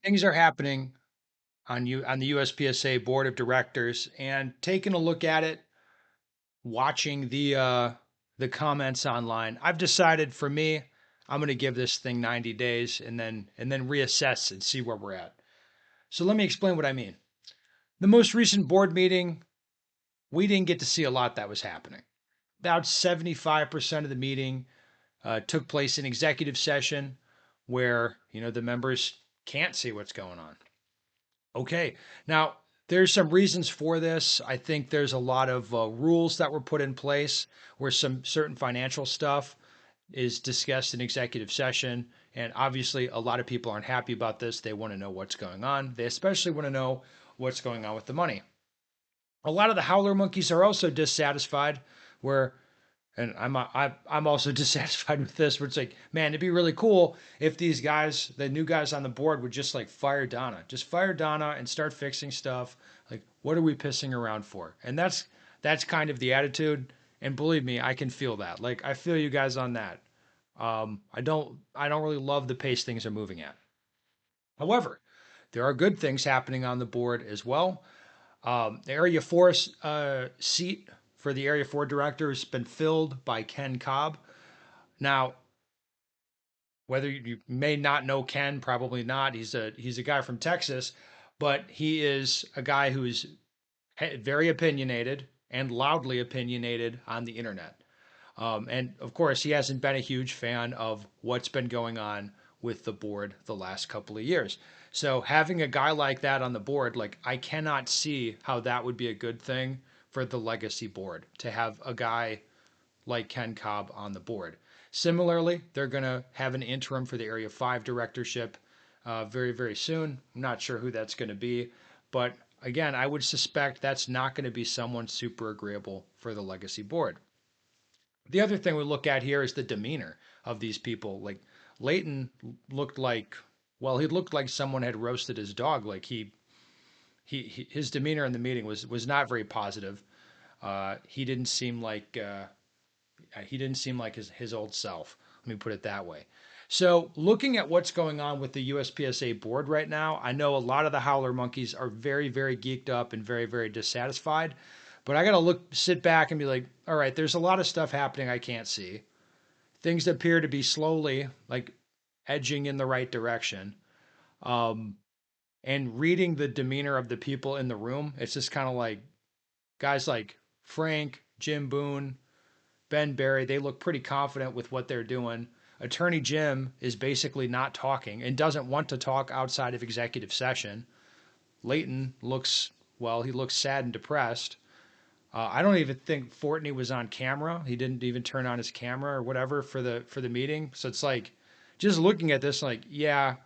Things are happening on the USPSA board of directors, and taking a look at it, watching the comments online, I've decided for me, I'm going to give this thing 90 days and then reassess and see where we're at. So let me explain what I mean. The most recent board meeting, we didn't get to see a lot that was happening. About 75% of the meeting took place in executive session where, the members can't see what's going on. Okay. Now, there's some reasons for this. I think there's a lot of rules that were put in place where some certain financial stuff is discussed in executive session. And obviously, a lot of people aren't happy about this. They want to know what's going on. They especially want to know what's going on with the money. A lot of the howler monkeys are also dissatisfied, where and I'm also dissatisfied with this. Where it's like, man, it'd be really cool if these guys, the new guys on the board, would just like fire Donna, just fire Donna and start fixing stuff. Like, what are we pissing around for? And that's kind of the attitude. And believe me, I can feel that. Like, I feel you guys on that. I don't really love the pace things are moving at. However, there are good things happening on the board as well. The Area 4 seat for the Area 4 director has been filled by Ken Cobb. Now, whether you may not know Ken, probably not. He's a guy from Texas, but he is a guy who is very opinionated and loudly opinionated on the internet. And of course, he hasn't been a huge fan of what's been going on with the board the last couple of years. So having a guy like that on the board, like I cannot see how that would be a good thing for the legacy board to have a guy like Ken Cobb on the board. Similarly, they're going to have an interim for the Area 5 directorship very, very soon. I'm not sure who that's going to be, but again, I would suspect that's not going to be someone super agreeable for the legacy board. The other thing we look at here is the demeanor of these people. Like Leighton looked like, well, he looked like someone had roasted his dog. Like his demeanor in the meeting was not very positive. He didn't seem like his old self. Let me put it that way. So, looking at what's going on with the USPSA board right now, I know a lot of the howler monkeys are very, very geeked up and very, very dissatisfied. But I got to sit back and be like, all right, there's a lot of stuff happening I can't see. Things appear to be slowly like edging in the right direction. Um, and reading the demeanor of the people in the room, it's just kind of like guys like Frank, Jim Boone, Ben Barry, they look pretty confident with what they're doing. Attorney Jim is basically not talking and doesn't want to talk outside of executive session. Leighton looks, well, he looks sad and depressed. I don't even think Fortney was on camera. He didn't even turn on his camera or whatever for the meeting. So it's like just looking at this, like, yeah,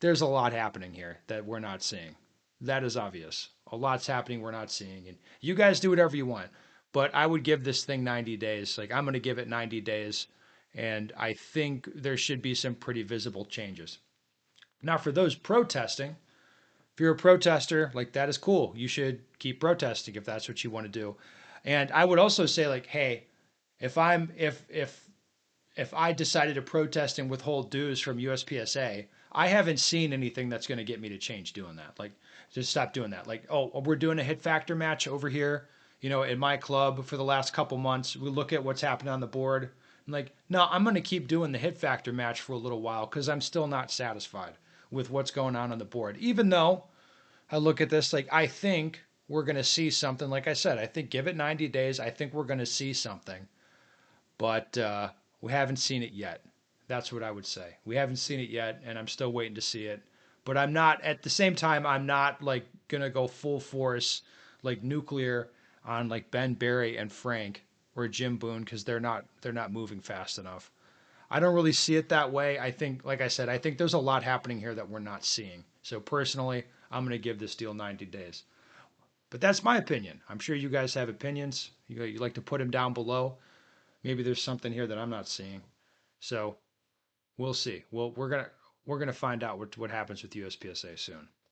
there's a lot happening here that we're not seeing. That is obvious. A lot's happening we're not seeing. And you guys do whatever you want. But I would give this thing 90 days. Like, I'm going to give it 90 days. And I think there should be some pretty visible changes. Now, for those protesting, if you're a protester, like, that is cool. You should keep protesting if that's what you want to do. And I would also say, like, hey, if I decided to protest and withhold dues from USPSA, I haven't seen anything that's going to get me to change doing that. Like, just stop doing that. Like, oh, we're doing a hit factor match over here, in my club for the last couple months. We look at what's happening on the board. I'm like, no, I'm going to keep doing the hit factor match for a little while because I'm still not satisfied with what's going on the board. Even though I look at this, like, I think we're going to see something. Like I said, I think give it 90 days. I think we're going to see something. But we haven't seen it yet. That's what I would say. We haven't seen it yet, and I'm still waiting to see it. But I'm not, at the same time, I'm not like gonna go full force, like nuclear on like Ben Barry and Frank or Jim Boone because they're not moving fast enough. I don't really see it that way. I think, like I said, I think there's a lot happening here that we're not seeing. So personally, I'm gonna give this deal 90 days. But that's my opinion. I'm sure you guys have opinions. You like to put them down below. Maybe there's something here that I'm not seeing. So we'll see. Well, we're gonna find out what happens with USPSA soon.